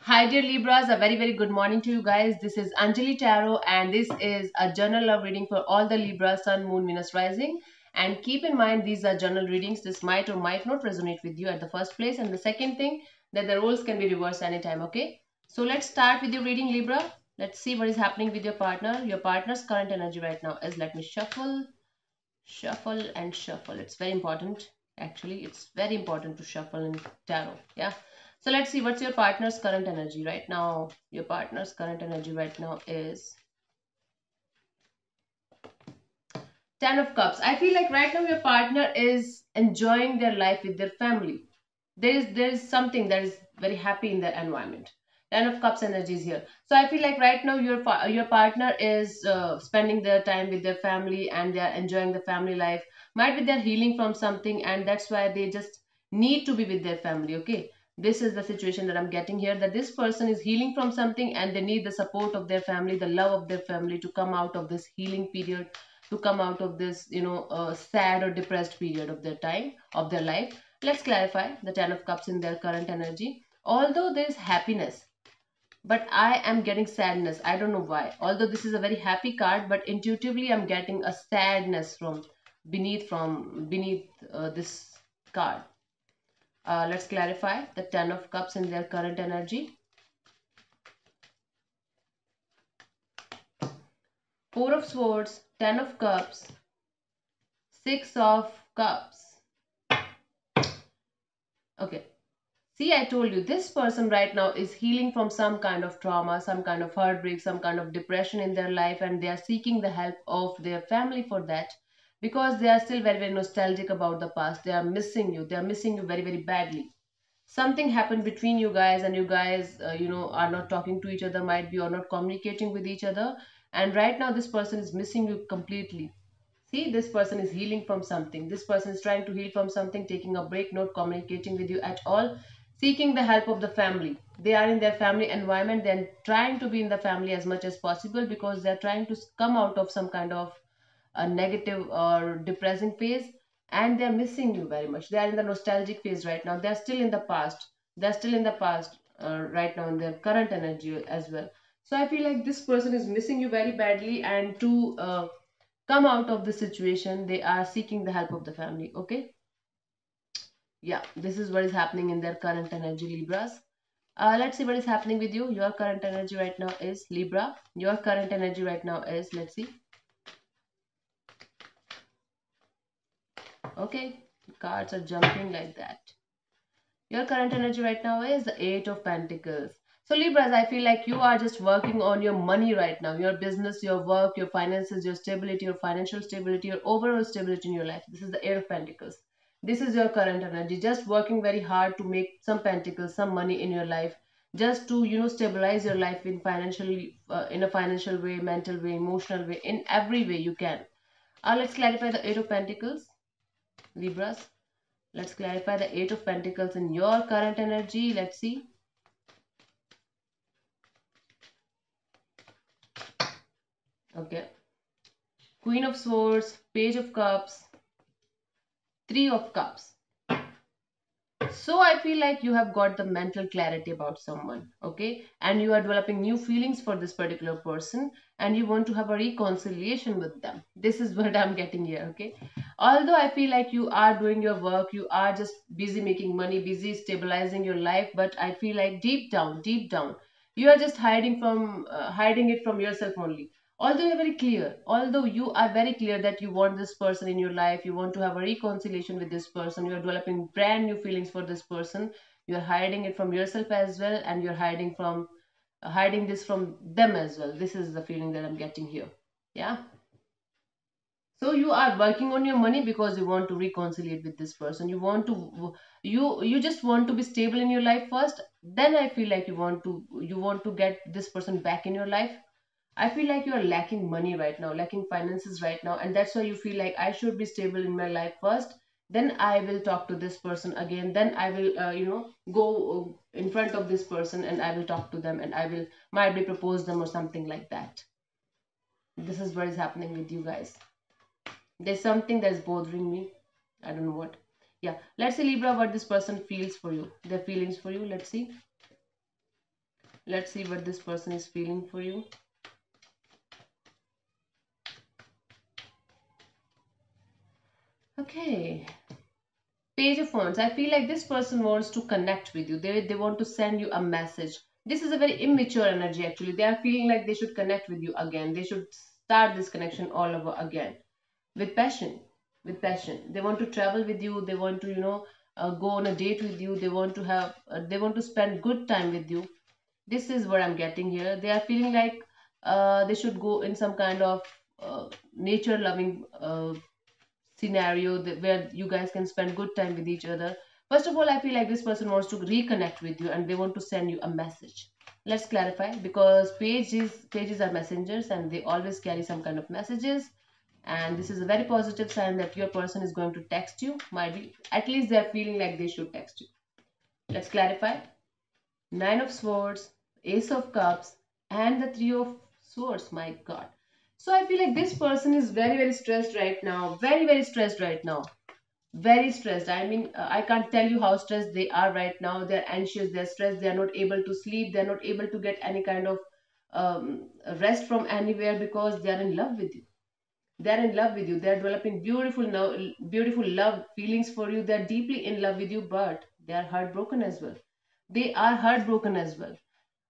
Hi, dear Libras. A very good morning to you guys. This is Anjali Tarot, and this is a general love reading for all the Libra, Sun, Moon, Venus, Rising. And keep in mind, these are general readings. This might or might not resonate with you at the first place. And the second thing, that the roles can be reversed anytime, okay? So let's start with your reading, Libra. Let's see what is happening with your partner. Your partner's current energy right now is, let me shuffle, shuffle, and shuffle. It's very important. Actually, it's very important to shuffle in tarot. Yeah. So let's see what's your partner's current energy right now. Your partner's current energy right now is Ten of Cups. I feel like right now your partner is enjoying their life with their family. There is something that is very happy in their environment. Ten of Cups energy is here. So I feel like right now your partner is spending their time with their family and they are enjoying the family life. Might be they're healing from something and that's why they just need to be with their family. Okay, this is the situation that I'm getting here. That this person is healing from something and they need the support of their family, the love of their family to come out of this healing period, to come out of this sad or depressed period of their time of their life. Let's clarify the Ten of Cups in their current energy. Although there is happiness, but I am getting sadness. I don't know why. Although this is a very happy card, but intuitively I'm getting a sadness from beneath this card. Let's clarify the Ten of Cups in their current energy. Four of Swords, Ten of Cups, Six of Cups. Okay. See, I told you, this person right now is healing from some kind of trauma, some kind of heartbreak, some kind of depression in their life, and they are seeking the help of their family for that because they are still very nostalgic about the past. They are missing you. They are missing you very badly. Something happened between you guys, and you guys, are not talking to each other, might be, or not communicating with each other. And right now, this person is missing you completely. See, this person is healing from something. This person is trying to heal from something, taking a break, not communicating with you at all, seeking the help of the family. They are in their family environment. They're trying to be in the family as much as possible because they're trying to come out of some kind of a negative or depressing phase, and they're missing you very much. They are in the nostalgic phase right now. They're still in the past. They're still in the past right now in their current energy as well. So I feel like this person is missing you very badly, and to come out of the situation they are seeking the help of the family. Okay, yeah, this is what is happening in their current energy, Libras. Let's see what is happening with you. Your current energy right now is Libra. Your current energy right now is, let's see. Okay, cards are jumping like that. Your current energy right now is the Eight of Pentacles. So Libras, I feel like you are just working on your money right now, your business, your work, your finances, your stability, your financial stability, your overall stability in your life. This is the Eight of Pentacles. This is your current energy, just working very hard to make some pentacles, some money in your life, just to stabilize your life in financially, in a financial way, mental way, emotional way, in every way you can. Let's clarify the Eight of Pentacles, Libras. Let's clarify the Eight of Pentacles in your current energy. Let's see. Okay. Queen of Swords, Page of Cups, Three of Cups. So I feel like you have got the mental clarity about someone, okay? And you are developing new feelings for this particular person and you want to have a reconciliation with them. This is what I'm getting here, okay? Although I feel like you are doing your work, you are just busy making money, busy stabilizing your life, but I feel like deep down, you are just hiding it from yourself only. Although you are very clear that you want this person in your life, you want to have a reconciliation with this person, you are developing brand new feelings for this person, you are hiding it from yourself as well, and you're hiding this from them as well. This is the feeling that I'm getting here. Yeah. So you are working on your money because you want to reconcile with this person. You just want to be stable in your life first. Then I feel like you want to get this person back in your life. I feel like you are lacking money right now, lacking finances right now, and that's why you feel like I should be stable in my life first. Then I will talk to this person again. Then I will, go in front of this person and I will talk to them and I will might be propose them or something like that. This is what is happening with you guys. There's something that's bothering me. I don't know what. Yeah, let's see Libra what this person feels for you. Their feelings for you. Let's see. Let's see what this person is feeling for you. Okay. Page of Wands. I feel like this person wants to connect with you. They want to send you a message. This is a very immature energy actually. They are feeling like they should connect with you again. They should start this connection all over again. With passion. With passion. They want to travel with you. They want to, go on a date with you. They want to they want to spend good time with you. This is what I'm getting here. They are feeling like they should go in some kind of nature loving scenario where you guys can spend good time with each other. First of all, I feel like this person wants to reconnect with you and they want to send you a message. Let's clarify, because pages are messengers and they always carry some kind of messages, and this is a very positive sign that your person is going to text you. Might be, at least they're feeling like they should text you. Let's clarify. Nine of Swords, Ace of Cups, and the Three of Swords. My God. So I feel like this person is very, very stressed right now. Very, very stressed right now. Very stressed. I mean, I can't tell you how stressed they are right now. They're anxious, they're stressed, they're not able to sleep, they're not able to get any kind of rest from anywhere because they're in love with you. They're in love with you. They're developing beautiful love feelings for you. They're deeply in love with you, but they are heartbroken as well. They are heartbroken as well.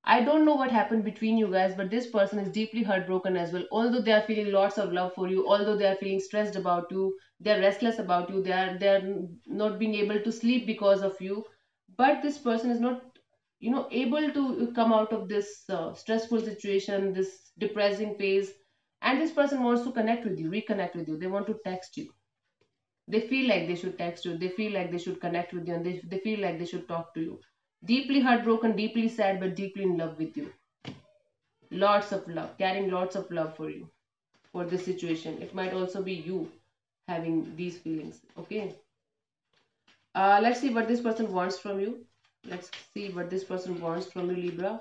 I don't know what happened between you guys, but this person is deeply heartbroken as well. Although they are feeling lots of love for you, although they are feeling stressed about you, they are restless about you, they are not being able to sleep because of you. But this person is not, able to come out of this stressful situation, this depressing phase. And this person wants to connect with you, reconnect with you. They want to text you. They feel like they should text you. They feel like they should connect with you, and they feel like they should talk to you. Deeply heartbroken, deeply sad, but deeply in love with you. Lots of love, carrying lots of love for you, for this situation. It might also be you having these feelings. Okay. Let's see what this person wants from you. Let's see what this person wants from you, Libra.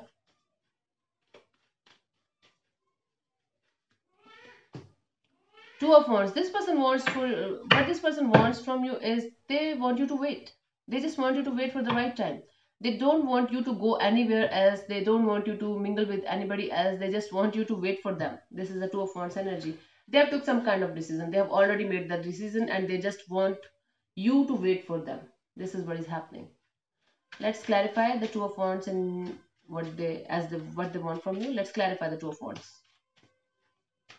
Two of Wands. This person wants for what this person wants from you is they want you to wait. They just want you to wait for the right time. They don't want you to go anywhere else. They don't want you to mingle with anybody else. They just want you to wait for them. This is the Two of Wands energy. They have took some kind of decision. They have already made that decision and they just want you to wait for them. This is what is happening. Let's clarify the Two of Wands and what they want from you. Let's clarify the Two of Wands.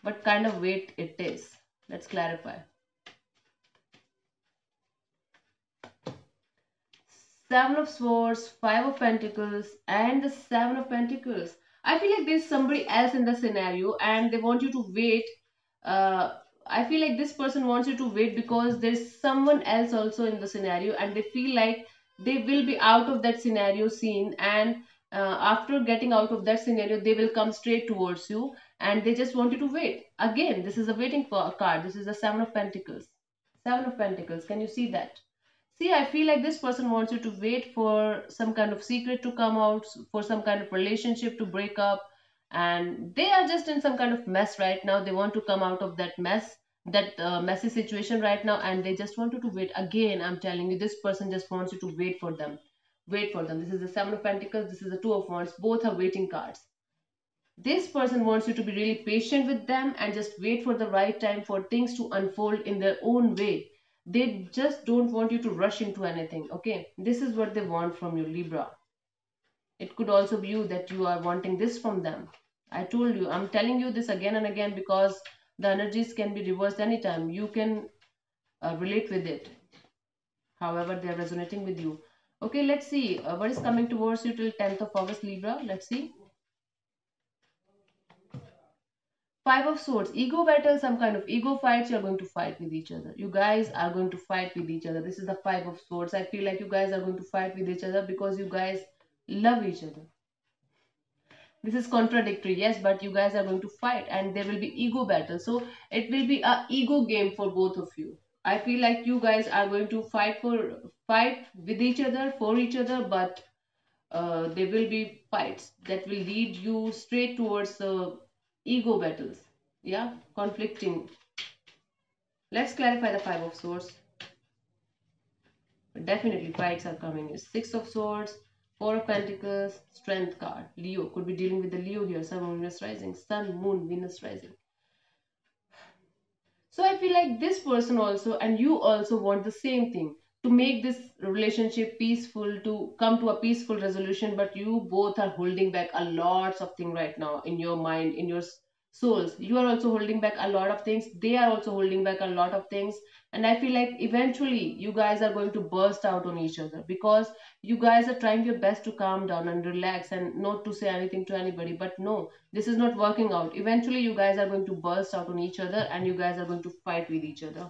What kind of wait it is? Let's clarify. Seven of Swords, Five of Pentacles, and the Seven of Pentacles. I feel like there's somebody else in the scenario and they want you to wait. I feel like this person wants you to wait because there's someone else also in the scenario and they feel like they will be out of that scenario scene, and after getting out of that scenario they will come straight towards you and they just want you to wait. Again, this is a waiting card. This is the Seven of Pentacles. Seven of Pentacles. Can you see that? See, I feel like this person wants you to wait for some kind of secret to come out, for some kind of relationship to break up, and they are just in some kind of mess right now. They want to come out of that mess, that messy situation right now, and they just want you to wait. Again, I'm telling you, this person just wants you to wait for them. Wait for them. This is the Seven of Pentacles, this is the Two of Wands. Both are waiting cards. This person wants you to be really patient with them and just wait for the right time for things to unfold in their own way. They just don't want you to rush into anything. Okay, this is what they want from you, Libra. It could also be you that you are wanting this from them. I told you, I'm telling you this again and again because the energies can be reversed anytime. You can relate with it, however they are resonating with you. Okay, let's see what is coming towards you till 10th of August, Libra. Let's see. Five of Swords, ego battle, some kind of ego fights. You're going to fight with each other. You guys are going to fight with each other. This is the Five of Swords. I feel like you guys are going to fight with each other because you guys love each other. This is contradictory, yes, but you guys are going to fight and there will be ego battle. So it will be a ego game for both of you. I feel like you guys are going to fight with each other, for each other, but there will be fights that will lead you straight towards ego battles. Yeah, conflicting. Let's clarify the Five of Swords. Definitely fights are coming. Six of Swords, Four of Pentacles, Strength card. Leo. Could be dealing with the Leo here. Sun, Moon, Venus rising. Sun, Moon, Venus rising. So I feel like this person also and you also want the same thing, to make this relationship peaceful, to come to a peaceful resolution, but you both are holding back a lots of things right now in your mind, in your souls. You are also holding back a lot of things. They are also holding back a lot of things. And I feel like eventually you guys are going to burst out on each other, because you guys are trying your best to calm down and relax and not to say anything to anybody. But no, this is not working out. Eventually you guys are going to burst out on each other and you guys are going to fight with each other.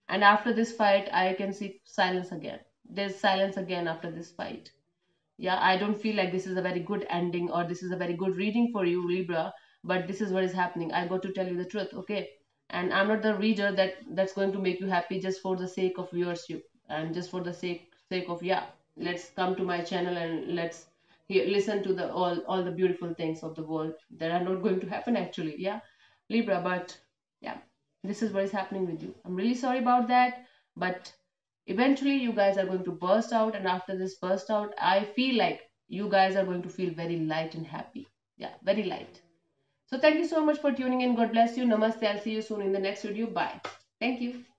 And after this fight, I can see silence again. There's silence again after this fight. Yeah, I don't feel like this is a very good ending or this is a very good reading for you, Libra, but this is what is happening. I got to tell you the truth, okay? And I'm not the reader that's going to make you happy just for the sake of viewership and just for the sake of, yeah, let's come to my channel and let's listen to the all the beautiful things of the world that are not going to happen actually. Yeah, Libra, but yeah, this is what is happening with you. I'm really sorry about that, but eventually you guys are going to burst out, and after this burst out, I feel like you guys are going to feel very light and happy. Yeah, very light. So thank you so much for tuning in. God bless you. Namaste. I'll see you soon in the next video. Bye. Thank you.